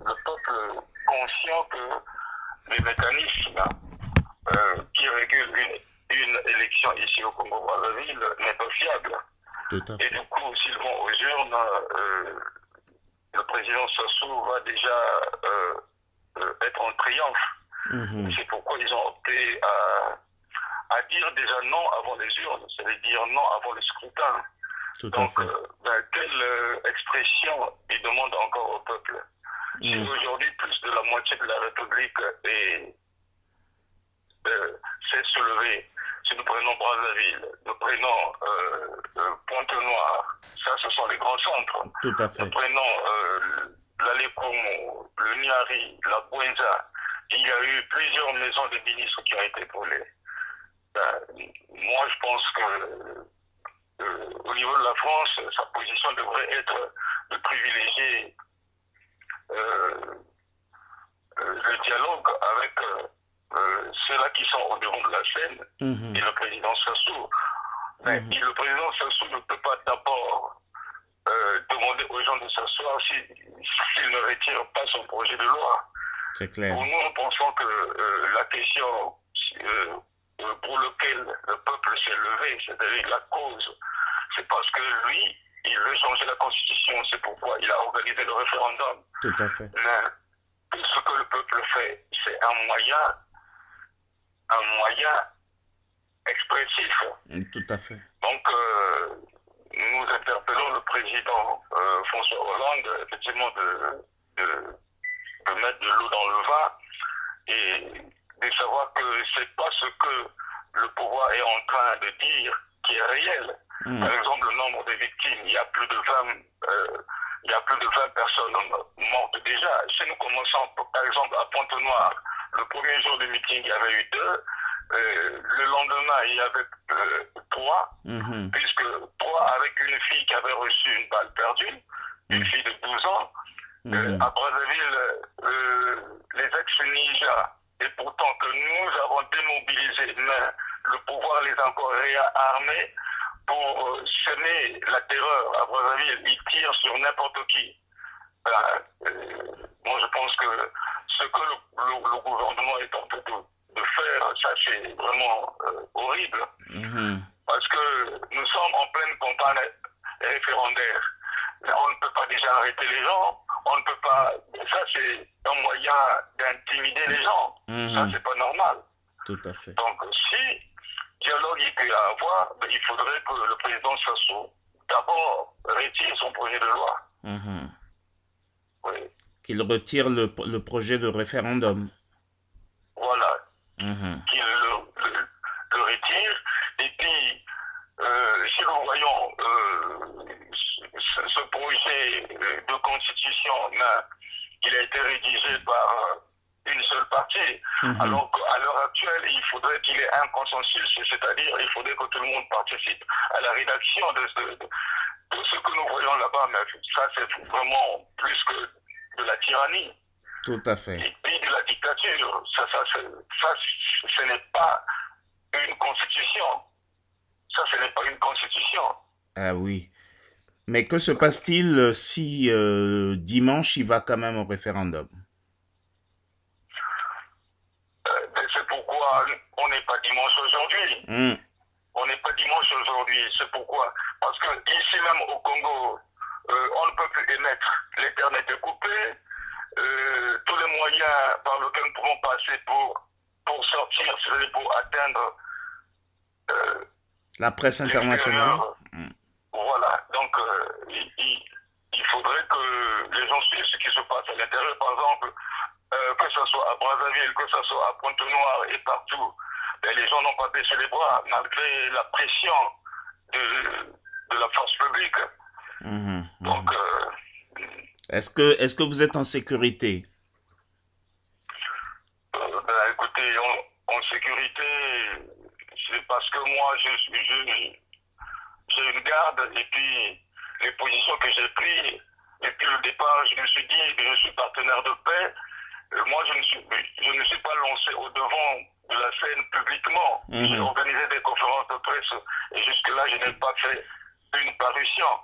le peuple conscient que les mécanismes qui régulent une élection ici au Congo-Brazzaville n'est pas fiable. Tout à Et fait. du coup, s'ils vont aux urnes, le président Sassou va déjà être en triomphe. Mhm. C'est pourquoi ils ont opté à dire déjà non avant les urnes, c'est-à-dire non avant le scrutin. Tout à Donc, fait. quelle expression ils demandent encore au peuple? Si Mhm. aujourd'hui plus de la moitié de la République s'est soulevée, si nous prenons Brazzaville, nous prenons Pointe-Noire, ça ce sont les grands centres. Tout à Nous fait. prenons l'Alekomo, le Niari, la Bouenza. Il y a eu plusieurs maisons de ministres qui ont été brûlées. Moi, je pense que au niveau de la France, sa position devrait être de privilégier le dialogue avec ceux-là qui sont au devant de la scène Mhm. et le président Sassou. Mais Mhm. le président Sassou ne peut pas d'abord demander aux gens de s'asseoir s'il ne retire pas son projet de loi. C'est clair. Pour nous, nous pensons que la question pour laquelle le peuple s'est levé, c'est-à-dire la cause, c'est parce que lui, il veut changer la constitution. C'est pourquoi il a organisé le référendum. Tout à fait. Mais tout ce que le peuple fait, c'est un moyen expressif. Tout à fait. Donc, nous interpellons le président François Hollande, effectivement, de mettre de l'eau dans le vin et de savoir que c'est pas ce que le pouvoir est en train de dire qui est réel. Mhm. Par exemple, le nombre de victimes, il y a plus de 20 personnes mortes déjà. Si nous commençons, par exemple, à Pointe-Noire, le premier jour du meeting, il y avait eu 2. Le lendemain, il y avait 3, Mhm. puisque 3 avec une fille qui avait reçu une balle perdue, une fille de 12 ans. Mhm. À Brazzaville, les ex-Ninja, et pourtant que nous avons démobilisé, mais le pouvoir les a encore réarmés pour semer la terreur à Brazzaville. Ils tirent sur n'importe qui. Moi, je pense que ce que le gouvernement est en train de faire, ça c'est vraiment horrible. Mhm. Parce que nous sommes en pleine campagne référendaire. On ne peut pas déjà arrêter les gens. On ne peut pas. Ça, c'est un moyen d'intimider les gens. Ça, Mhm. c'est pas normal. Tout à fait. Donc, si dialogue il peut y avoir, il faudrait que le président Sassou, d'abord, retire son projet de loi. Mhm. Oui. Qu'il retire le projet de référendum. Voilà. Mhm. Qu'il le retire. Et puis, si nous voyons ce projet de constitution, il a été rédigé par une seule partie, Mhm. alors qu'à l'heure actuelle, il faudrait qu'il y ait un consensus, c'est-à-dire il faudrait que tout le monde participe à la rédaction de ce que nous voyons là-bas, mais ça c'est vraiment plus que de la tyrannie. Tout à fait. Et puis de la dictature, ça ce n'est pas une constitution. Ça, ce n'est pas une constitution. Ah oui. Mais que se passe-t-il si dimanche il va quand même au référendum? C'est pourquoi on n'est pas dimanche aujourd'hui. Mhm. On n'est pas dimanche aujourd'hui. C'est pourquoi. Parce que ici même au Congo, on ne peut plus émettre. L'Internet est coupé. Tous les moyens par lesquels nous pouvons passer pour sortir, c'est pour atteindre La presse internationale? Mhm. Voilà. Donc, il faudrait que les gens suivent ce qui se passe à l'intérieur. Par exemple, que ce soit à Brazzaville, que ce soit à Pointe-Noire et partout, ben, les gens n'ont pas baissé les bras malgré la pression de la force publique. Mhm. Donc, Est-ce que vous êtes en sécurité? ben, écoutez, en sécurité, c'est parce que moi, j'ai une garde et puis les positions que j'ai prises. Depuis le départ, je me suis dit que je suis partenaire de paix. Moi, je ne suis pas lancé au devant de la scène publiquement. J'ai organisé des conférences de presse et jusque-là, je n'ai pas fait une parution.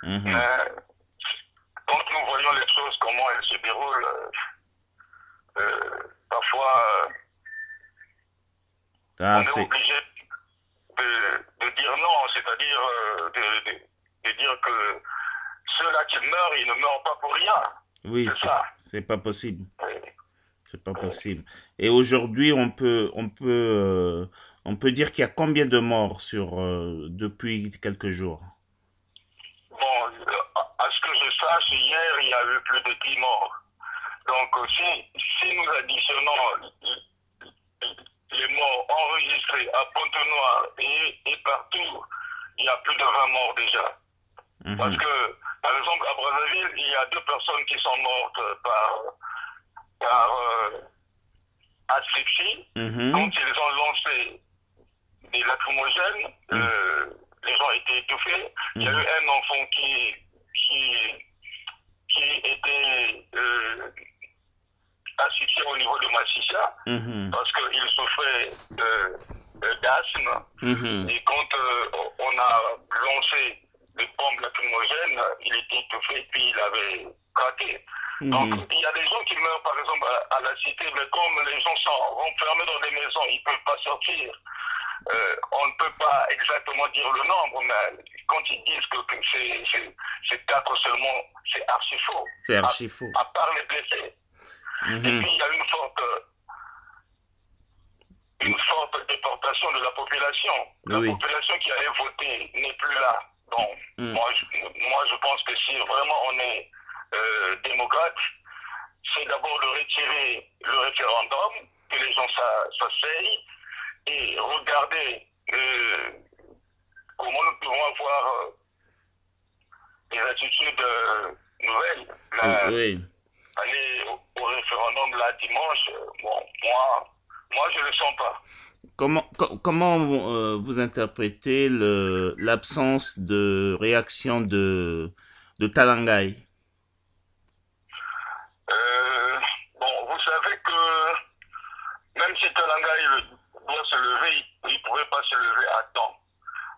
Mais quand nous voyons les choses, comment elles se déroulent, parfois Ah, on est c'est... obligé de dire non, c'est-à-dire de dire que ceux-là qui meurent, ils ne meurent pas pour rien. Oui, C'est ça. c'est pas possible. Oui. C'est pas possible. Et aujourd'hui, on peut dire qu'il y a combien de morts depuis quelques jours? Bon, à ce que je sache, hier, il y a eu plus de 10 morts. Donc, si nous additionnons les morts enregistrés à Pointe-Noire et partout, il y a plus de 20 morts déjà. Parce que, par exemple, à Brazzaville, il y a 2 personnes qui sont mortes par asphyxie. Quand ils ont lancé des lacrymogènes, les gens étaient étouffés. Il y a eu un enfant qui était asphyxié au niveau de Massissa parce qu'il souffrait d'asthme. Et quand on a lancé des bombes lacrymogènes, il était étouffé puis il avait craqué. Donc, il y a des gens qui meurent, par exemple, à la cité, mais comme les gens sont renfermés dans des maisons, ils ne peuvent pas sortir. On ne peut pas exactement dire le nombre, mais quand ils disent que c'est 4 seulement, c'est archi faux. C'est archi faux. À part les blessés. Et puis, il y a une forte déportation de la population. La population qui allait voter n'est plus là. Donc, moi, je pense que si vraiment on est démocrate, c'est d'abord de retirer le référendum, que les gens s'asseyent et regarder comment nous pouvons avoir des attitudes nouvelles. Aller au référendum là dimanche, bon, moi je ne le sens pas. Comment vous interprétez l'absence de réaction de Talangai? Bon, vous savez que même si Talangai doit se lever, il ne pourrait pas se lever à temps.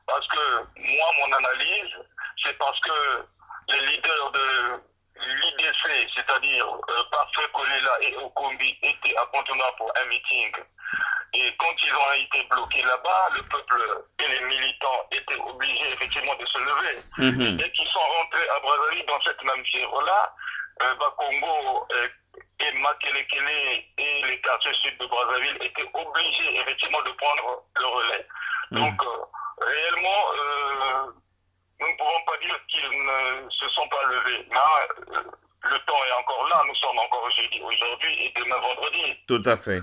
Parce que moi, mon analyse, c'est parce que les leaders de l'IDC, c'est-à-dire Parfait Kolela et Okombi, étaient à Pointe-Noire pour un meeting. Et quand ils ont été bloqués là-bas, le peuple et les militants étaient obligés effectivement de se lever. Et dès qu'ils sont rentrés à Brazzaville dans cette même fièvre-là, Bakongo et Makelekele et les quartiers sud de Brazzaville étaient obligés effectivement de prendre le relais. Donc, réellement, nous ne pouvons pas dire qu'ils ne se sont pas levés. Mais le temps est encore là, nous sommes encore jeudi aujourd'hui et demain vendredi. Tout à fait.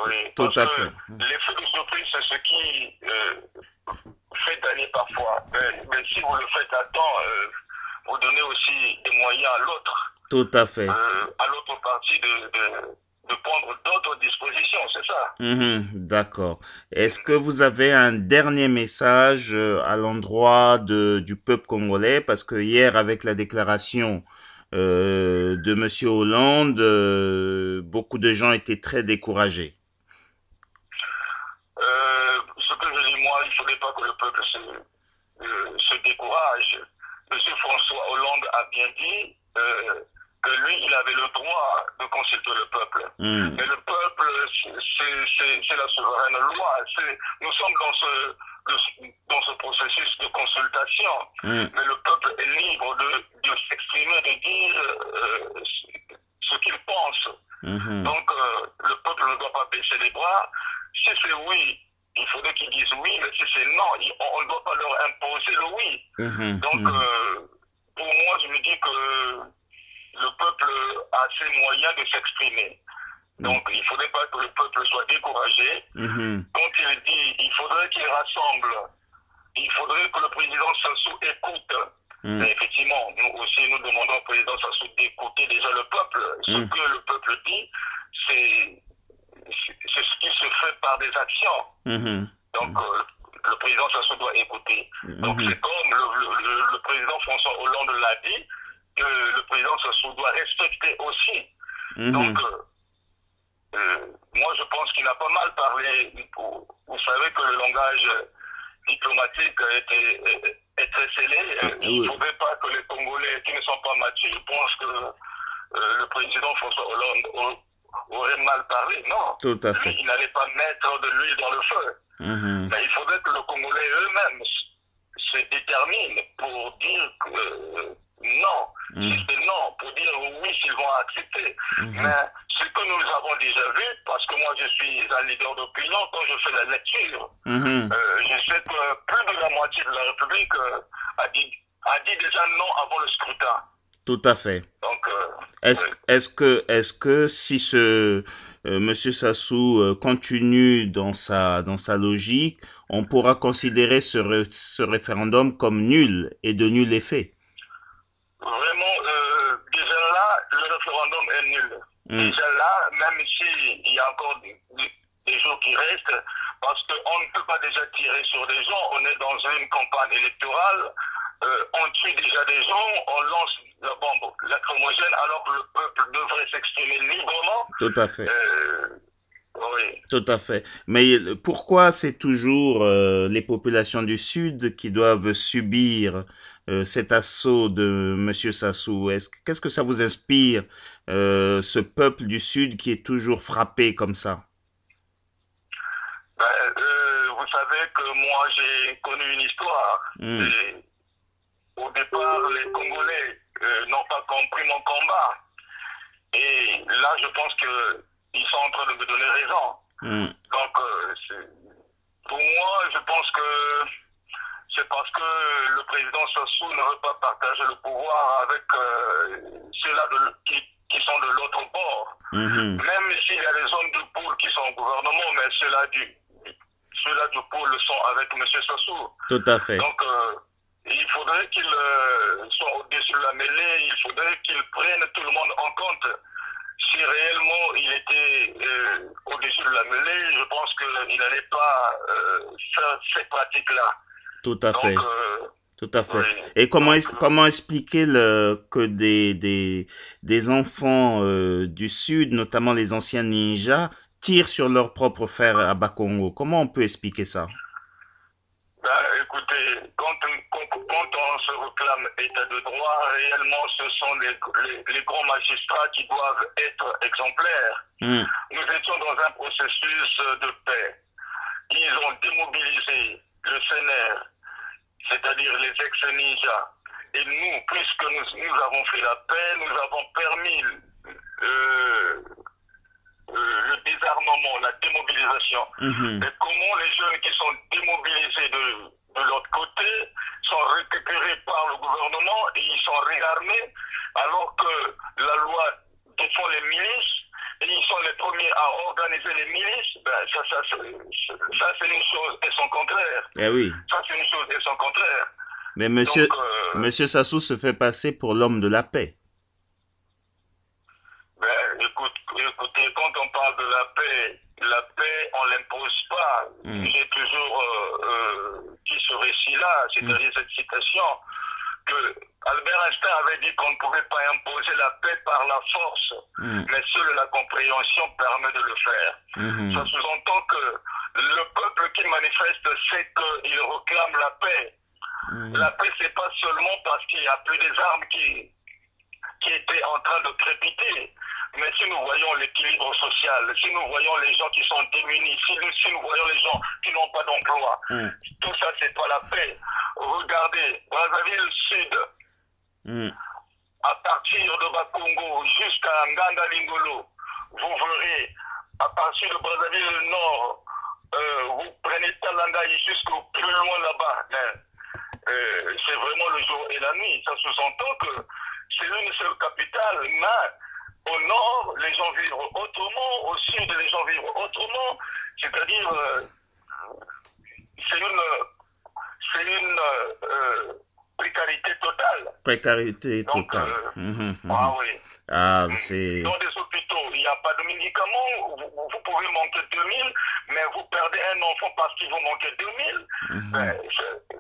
Oui, tout à fait. L'effet de surprise, c'est ce qui fait gagner parfois. Mais si vous le faites à temps, vous donnez aussi des moyens à l'autre. Tout à fait. À l'autre partie de prendre d'autres dispositions, c'est ça. D'accord. Est-ce que vous avez un dernier message à l'endroit du peuple congolais? Parce que hier, avec la déclaration de Monsieur Hollande, beaucoup de gens étaient très découragés. Ce que je dis, moi, il ne faudrait pas que le peuple se décourage. Monsieur François Hollande a bien dit que lui, il avait le droit de consulter le peuple. Mais le peuple, c'est la souveraine loi. Nous sommes dans ce processus de consultation. Mais le peuple est libre de s'exprimer, de dire ce qu'il pense. Donc, le peuple ne doit pas baisser les bras. Si c'est oui, il faudrait qu'ils disent oui, mais si c'est non, on ne doit pas leur imposer le oui. Donc, pour moi, je me dis que le peuple a ses moyens de s'exprimer. Donc, il ne faudrait pas que le peuple soit découragé. Quand il dit, il faudrait qu'il rassemble, il faudrait que le président Sassou écoute. Et effectivement, nous aussi, nous demandons au président Sassou d'écouter déjà le peuple. Ce que le peuple dit, c'est ce qui se fait par des actions. Donc, le président Sassou doit écouter. Donc, c'est comme le président François Hollande l'a dit, que le président Sassou doit respecter aussi. Donc, moi, je pense qu'il a pas mal parlé. Vous savez que le langage diplomatique très scellé. Il ne Oui, faudrait pas que les Congolais qui ne sont pas matures pensent que le président François Hollande aurait mal parlé. Non, tout à lui, fait. il n'allait pas mettre de l'huile dans le feu. Mhm, Mais il faudrait que les Congolais eux-mêmes se déterminent pour dire que non, si mhm, c'est non, pour dire oui s'ils vont accepter. mhm, Mais ce que nous avons déjà vu, parce que moi je suis un leader d'opinion, quand je fais la lecture, mhm. je sais que plus de la moitié de la République a dit déjà non avant le scrutin. Tout à fait. Donc, Est-ce, oui. est-ce que si Monsieur Sassou continue dans sa logique, on pourra considérer ce référendum comme nul et de nul effet? Vraiment, déjà là, le référendum est nul. Mm, Déjà là, même s'il y a encore des jours qui restent, parce qu'on ne peut pas déjà tirer sur des gens, on est dans une campagne électorale, on tue déjà des gens, on lance la bombe lacrymogène alors que le peuple devrait s'exprimer librement. tout à fait. Euh, oui. Tout à fait. Mais pourquoi c'est toujours les populations du Sud qui doivent subir cet assaut de Monsieur Sassou? Qu'est-ce que ça vous inspire, ce peuple du Sud qui est toujours frappé comme ça? Ben, vous savez que moi j'ai connu une histoire. Hmm, Et au départ, les Congolais n'ont pas compris mon combat. Et là, je pense qu'ils sont en train de me donner raison. hmm, Donc, pour moi, je pense que c'est parce que le président Sassou ne veut pas partager le pouvoir avec ceux-là qui sont de l'autre bord. mhm. Même s'il y a des hommes de poule qui sont au gouvernement, mais ceux-là du pôle sont avec M. Sassou. Tout à fait. Donc, il faudrait qu'il soit au-dessus de la mêlée, il faudrait qu'il prenne tout le monde en compte. Si réellement il était au-dessus de la mêlée, je pense qu'il n'allait pas faire ces pratiques-là. Tout à Donc, fait. Tout à fait. oui. Et Donc, comment expliquer que des enfants du Sud, notamment les anciens ninjas, tirent sur leurs propres frères à Bakongo? Comment on peut expliquer ça? ben, écoutez, quand on se réclame état de droit, réellement, ce sont les grands magistrats qui doivent être exemplaires. Hmm, Nous étions dans un processus de paix. Ils ont démobilisé le CNR, c'est-à-dire les ex-ninjas. Et nous, puisque nous avons fait la paix, nous avons permis euh, le désarmement, la démobilisation. mhm. Et comment les jeunes qui sont démobilisés de l'autre côté sont récupérés par le gouvernement et ils sont réarmés alors que la loi défend les milices et ils sont les premiers à organiser les milices, ben ça c'est une chose et son contraire. Eh oui. Ça c'est une chose et son contraire. Mais Donc, Monsieur Sassou se fait passer pour l'homme de la paix. ben, écoutez, quand on parle de la paix, on l'impose pas. Hmm, J'ai toujours dit ce récit-là, hmm, c'est-à-dire cette citation, que Albert Einstein avait dit qu'on ne pouvait pas imposer la paix par la force, hmm, mais seule la compréhension permet de le faire. Ça mhm. sous-entend que le peuple qui manifeste sait qu'il réclame la paix. Mhm. La paix, c'est pas seulement parce qu'il n'y a plus des armes qui étaient en train de crépiter. Mais si nous voyons l'équilibre social, si nous voyons les gens qui sont démunis, si nous voyons les gens qui n'ont pas d'emploi, Hmm, tout ça, c'est pas la paix. Regardez, Brazzaville Sud, hmm, à partir de Bakongo jusqu'à Nganda Lingolo, vous verrez, à partir de Brazzaville Nord, vous prenez Talangaï jusqu'au plus loin là-bas. C'est vraiment le jour et la nuit. Ça sous-entend que c'est une seule capitale, mais au nord, les gens vivent autrement, au sud, les gens vivent autrement. C'est-à-dire, c'est une précarité totale. Précarité Donc, totale. Mhm, ah mhm. oui. Ah, c'est... Dans des hôpitaux, il n'y a pas de médicaments, vous pouvez manquer 2000, mais vous perdez un enfant parce qu'il vous manque 2000. Mhm, Ben,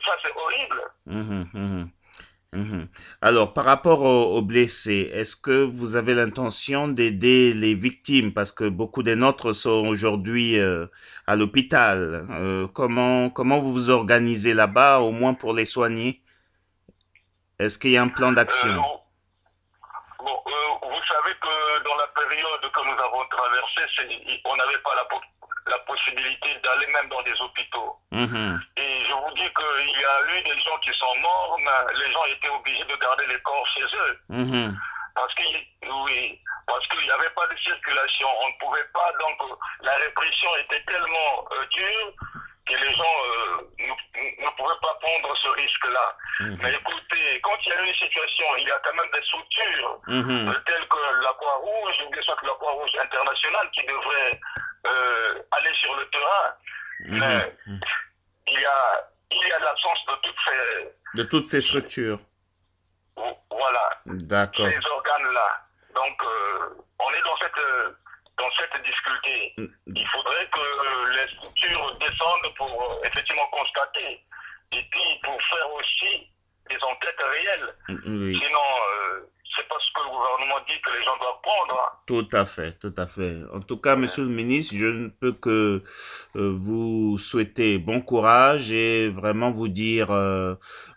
ça, c'est horrible. mhm, mhm, mhm. Alors, par rapport aux blessés, est-ce que vous avez l'intention d'aider les victimes? Parce que beaucoup des nôtres sont aujourd'hui à l'hôpital. Comment vous vous organisez là-bas, au moins pour les soigner? Est-ce qu'il y a un plan Euh, d'action? bon, vous savez que dans la période que nous avons traversée, on n'avait pas la possibilité d'aller même dans des hôpitaux. Mhm, Et je vous dis qu'il y a eu des gens qui sont morts, mais les gens étaient obligés de garder les corps chez eux. mhm, Parce que, oui, parce qu'il n'y avait pas de circulation. On ne pouvait pas, donc la répression était tellement dure que les gens ne pouvaient pas prendre ce risque-là. Mais mhm, écoutez, quand il y a une situation, il y a quand même des structures mhm, telles que la Croix-Rouge, ou bien soit la Croix-Rouge internationale qui devrait aller sur le terrain. mhm, Mais mhm. il y a l'absence de toutes ces, De toutes ces structures. voilà, D'accord. ces organes-là. Donc, on est dans cette difficulté. Il faudrait que les structures descendent pour effectivement constater et puis pour faire aussi des enquêtes réelles. Oui. Sinon, c'est pas ce que le gouvernement dit que les gens doivent prendre. Tout à fait, tout à fait. En tout cas, Monsieur le ministre, je ne peux que vous souhaiter bon courage et vraiment vous dire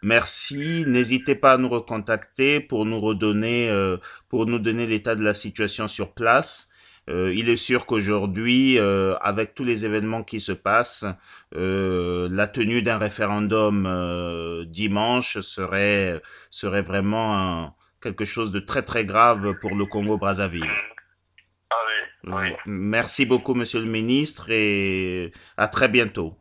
merci. N'hésitez pas à nous recontacter pour nous donner l'état de la situation sur place. Il est sûr qu'aujourd'hui, avec tous les événements qui se passent, la tenue d'un référendum dimanche serait vraiment quelque chose de très très grave pour le Congo-Brazzaville. Ah oui, oui. Merci beaucoup, Monsieur le ministre, et à très bientôt.